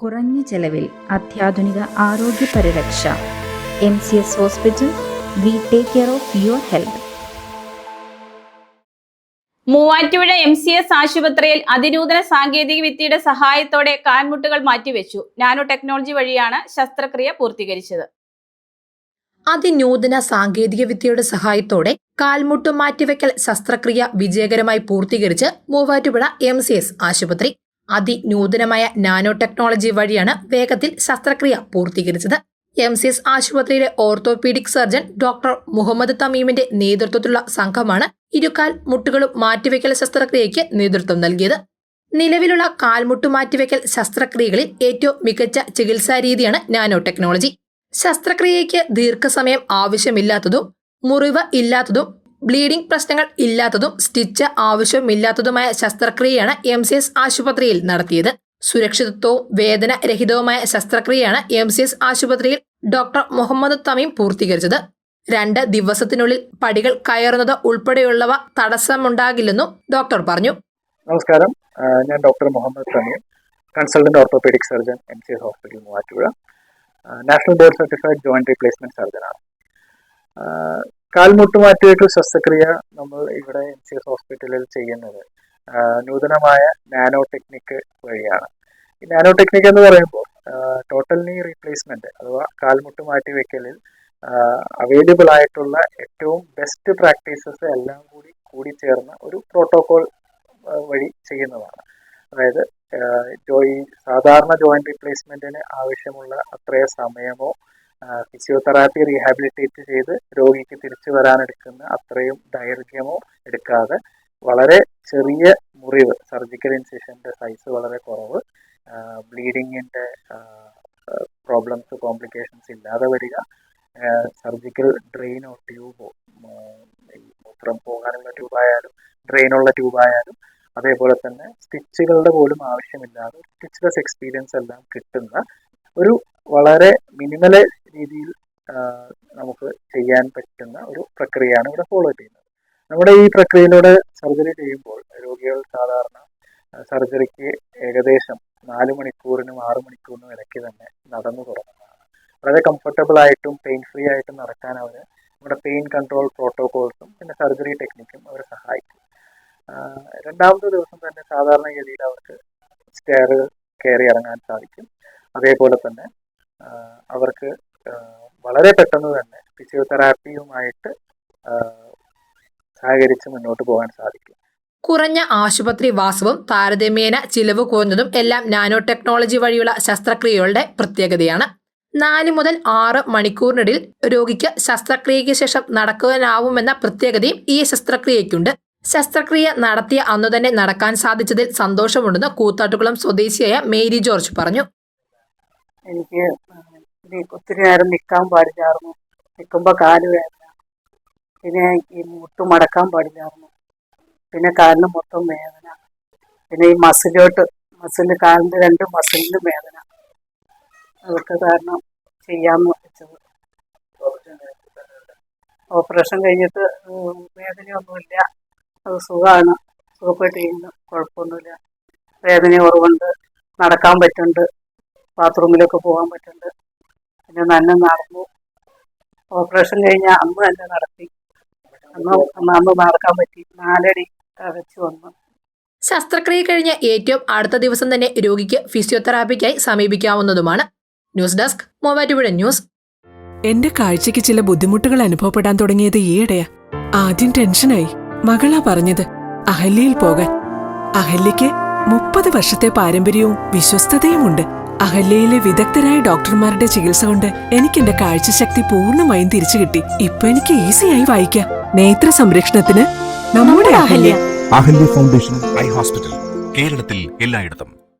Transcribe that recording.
കുറഞ്ഞ ചെലവിൽ അത്യാധുനിക ആരോഗ്യ പരിരക്ഷ. MCS hospital. We take care of your health. Muvattupuzha MCS ആശുപത്രിയിൽ അതിനൂതന സാങ്കേതിക വിദ്യയുടെ സഹായത്തോടെ കാൽമുട്ടുകൾ മാറ്റിവെച്ചു. നാനോ ടെക്നോളജി വഴിയാണ് ശസ്ത്രക്രിയ പൂർത്തീകരിച്ചത്. അതിനൂതന സാങ്കേതിക വിദ്യയുടെ സഹായത്തോടെ കാൽമുട്ടു മാറ്റിവെക്കൽ ശസ്ത്രക്രിയ വിജയകരമായി പൂർത്തീകരിച്ച് മൂവാറ്റുപുഴ MCS ആശുപത്രി. അതിനൂതനമായ നാനോ ടെക്നോളജി വഴിയാണ് വേഗത്തിൽ ശസ്ത്രക്രിയ പൂർത്തീകരിച്ചത്. MCS ആശുപത്രിയിലെ ഓർത്തോപീഡിക് സർജൻ ഡോക്ടർ മുഹമ്മദ് തമീമിന്റെ നേതൃത്വത്തിലുള്ള സംഘമാണ് ഇരുകാൽ മുട്ടുകളും മാറ്റിവെക്കൽ ശസ്ത്രക്രിയയ്ക്ക് നേതൃത്വം നൽകിയത്. നിലവിലുള്ള കാൽമുട്ടു മാറ്റിവെക്കൽ ശസ്ത്രക്രിയകളിൽ ഏറ്റവും മികച്ച ചികിത്സാ രീതിയാണ് നാനോ ടെക്നോളജി. ശസ്ത്രക്രിയയ്ക്ക് ദീർഘസമയം ആവശ്യമില്ലാത്തതും മുറിവ് ഇല്ലാത്തതും ബ്ലീഡിംഗ് പ്രശ്നങ്ങൾ ഇല്ലാത്തതും സ്റ്റിച്ച് ആവശ്യമില്ലാത്തതുമായ ശസ്ത്രക്രിയയാണ് MCS ആശുപത്രിയിൽ നടത്തിയത്. സുരക്ഷിതത്വവും വേദന രഹിതവുമായ ശസ്ത്രക്രിയയാണ് MCS ആശുപത്രിയിൽ ഡോക്ടർ മുഹമ്മദ് തമീം പൂർത്തീകരിച്ചത്. 2 ദിവസത്തിനുള്ളിൽ പടികൾ കയറുന്നത് ഉൾപ്പെടെയുള്ളവ തടസ്സമുണ്ടാകില്ലെന്നും ഡോക്ടർ പറഞ്ഞു. നമസ്കാരം, ഞാൻ doctor Muhammad Tameem, consultant orthopaedic surgeon MCS hospital Muvattupuzha, national board certified joint replacement സർജനാണ്. കാൽമുട്ട് മാറ്റിവെക്കൽ ശസ്ത്രക്രിയ നമ്മൾ ഇവിടെ MCS ഹോസ്പിറ്റലിൽ ചെയ്യുന്നത് നൂതനമായ നാനോ ടെക്നിക്ക് വഴിയാണ്. ഈ നാനോ ടെക്നിക്ക് എന്ന് പറയുമ്പോൾ ടോട്ടൽ നീ റീപ്ലേസ്മെന്റ് അഥവാ കാൽമുട്ട് മാറ്റിവെക്കലിൽ അവൈലബിൾ ആയിട്ടുള്ള ഏറ്റവും ബെസ്റ്റ് പ്രാക്ടീസസ് എല്ലാം കൂടി ചേർന്ന ഒരു പ്രോട്ടോകോൾ വഴി ചെയ്യുന്നതാണ്. അതായത് ഈ സാധാരണ ജോയിന്റ് റീപ്ലേസ്മെന്റിന് ആവശ്യമുള്ള അത്രയും സമയമോ ഫിസിയോതെറാപ്പി റീഹാബിലിറ്റേറ്റ് ചെയ്ത് രോഗിക്ക് തിരിച്ചു വരാനെടുക്കുന്ന അത്രയും ദൈർഘ്യമോ എടുക്കാതെ വളരെ ചെറിയ മുറിവ്, സർജിക്കൽ ഇൻസിഷന്റെ സൈസ് വളരെ കുറവ്, ബ്ലീഡിങ്ങിന്റെ പ്രോബ്ലംസ് കോംപ്ലിക്കേഷൻസ് ഇല്ലാതെ വരിക, സർജിക്കൽ ഡ്രെയിനോ ട്യൂബോ, മൂത്രം പോകാനുള്ള ട്യൂബായാലും ഡ്രെയിനുള്ള ട്യൂബായാലും അതേപോലെ തന്നെ സ്റ്റിച്ചുകളുടെ പോലും ആവശ്യമില്ലാതെ സ്റ്റിച്ച്ലെസ് എക്സ്പീരിയൻസ് എല്ലാം കിട്ടുന്ന ഒരു വളരെ മിനിമൽ രീതിയിൽ നമുക്ക് ചെയ്യാൻ പറ്റുന്ന ഒരു പ്രക്രിയയാണ് ഇവിടെ ഫോളോ ചെയ്യുന്നത്. നമ്മുടെ ഈ പ്രക്രിയയിലൂടെ സർജറി ചെയ്യുമ്പോൾ രോഗികൾ സാധാരണ സർജറിക്ക് ഏകദേശം 4 മണിക്കൂറിനും 6 മണിക്കൂറിനും ഇടയ്ക്ക് തന്നെ നടന്നു തുടങ്ങുന്നതാണ്. വളരെ കംഫർട്ടബിൾ ആയിട്ടും പെയിൻ ഫ്രീ ആയിട്ടും നടക്കാൻ അവർ നമ്മുടെ പെയിൻ കൺട്രോൾ പ്രോട്ടോകോൾസും പിന്നെ സർജറി ടെക്നിക്കും അവരെ സഹായിക്കും. 2ാമത്തെ ദിവസം തന്നെ സാധാരണഗതിയിൽ അവർക്ക് സ്റ്റെയറുകൾ കയറി ഇറങ്ങാൻ സാധിക്കും. അതേപോലെ തന്നെ അവർക്ക് വളരെ പെട്ടെന്ന് തന്നെ ഫിസിയോതെറാപ്പിയുമായിട്ട് സഹകരിച്ച് മുന്നോട്ട് പോകാൻ സാധിക്കും. കുറഞ്ഞ ആശുപത്രി വാസവും താരതമ്യേന ചിലവ് കുറഞ്ഞതും എല്ലാം നാനോ ടെക്നോളജി വഴിയുള്ള ശസ്ത്രക്രിയകളുടെ പ്രത്യേകതയാണ്. 4 മുതൽ 6 മണിക്കൂറിനിടയിൽ രോഗിക്ക് ശസ്ത്രക്രിയയ്ക്ക് ശേഷം നടക്കുവാനാവുമെന്ന പ്രത്യേകതയും ഈ ശസ്ത്രക്രിയയ്ക്കുണ്ട്. ശസ്ത്രക്രിയ നടത്തിയ അന്നു തന്നെ നടക്കാൻ സാധിച്ചതിൽ സന്തോഷമുണ്ടെന്ന് കൂത്താട്ടുകുളം സ്വദേശിയായ മേരി ജോർജ് പറഞ്ഞു. എനിക്ക് ഒത്തിരി നേരം നിൽക്കാൻ പാടില്ലായിരുന്നു. നിൽക്കുമ്പോൾ കാല് വേദന, പിന്നെ ഈ മുട്ട് മടക്കാൻ പാടില്ലായിരുന്നു, പിന്നെ കാലിന് മൊത്തം വേദന, പിന്നെ ഈ മസില് കാലിൻ്റെ 2 മസിലിനും വേദന. അതൊക്കെ കാരണം ചെയ്യാമെന്ന് വെച്ചത്. ഓപ്പറേഷൻ കഴിഞ്ഞിട്ട് വേദനയൊന്നുമില്ല, അത് സുഖമാണ്, സുഖപ്പെട്ടിരിക്കുന്നു, കുഴപ്പമൊന്നുമില്ല. വേദന കുറവുണ്ട്, നടക്കാൻ പറ്റുന്നുണ്ട്, ബാത്റൂമിലൊക്കെ പോകാൻ പറ്റുന്നുണ്ട്, പിന്നെ നല്ല നടന്നു. ഓപ്പറേഷൻ കഴിഞ്ഞ അന്ന് തന്നെ നടത്തി, അന്ന് നടക്കാൻ പറ്റി, 4 അടി വെച്ച് വന്നു. ശസ്ത്രക്രിയ കഴിഞ്ഞ ഏറ്റവും അടുത്ത ദിവസം തന്നെ രോഗിക്ക് ഫിസിയോതെറാപ്പിക്കായി സമീപിക്കാവുന്നതുമാണ്. News desk, Muvattupuzha news. എന്റെ കാഴ്ചയ്ക്ക് ചില ബുദ്ധിമുട്ടുകൾ അനുഭവപ്പെടാൻ തുടങ്ങിയത് ഈയിടെയാ. ആദ്യം ടെൻഷനായി. മകളാ പറഞ്ഞത് അഹല്യയിൽ പോകാൻ. അഹല്യയ്ക്ക് 30 വർഷത്തെ പാരമ്പര്യവും വിശ്വസ്തതയുമുണ്ട്. അഹല്യയിലെ വിദഗ്ധരായ ഡോക്ടർമാരുടെ ചികിത്സ കൊണ്ട് എനിക്ക് എന്റെ കാഴ്ചശക്തി പൂർണ്ണമായും തിരിച്ചു കിട്ടി. ഇപ്പൊ എനിക്ക് ഈസിയായി വായിക്കാം. നേത്ര സംരക്ഷണത്തിന് നമ്മുടെ Ahalya. Ahalya foundation eye hospital, കേരളത്തിൽ എല്ലായിടത്തും.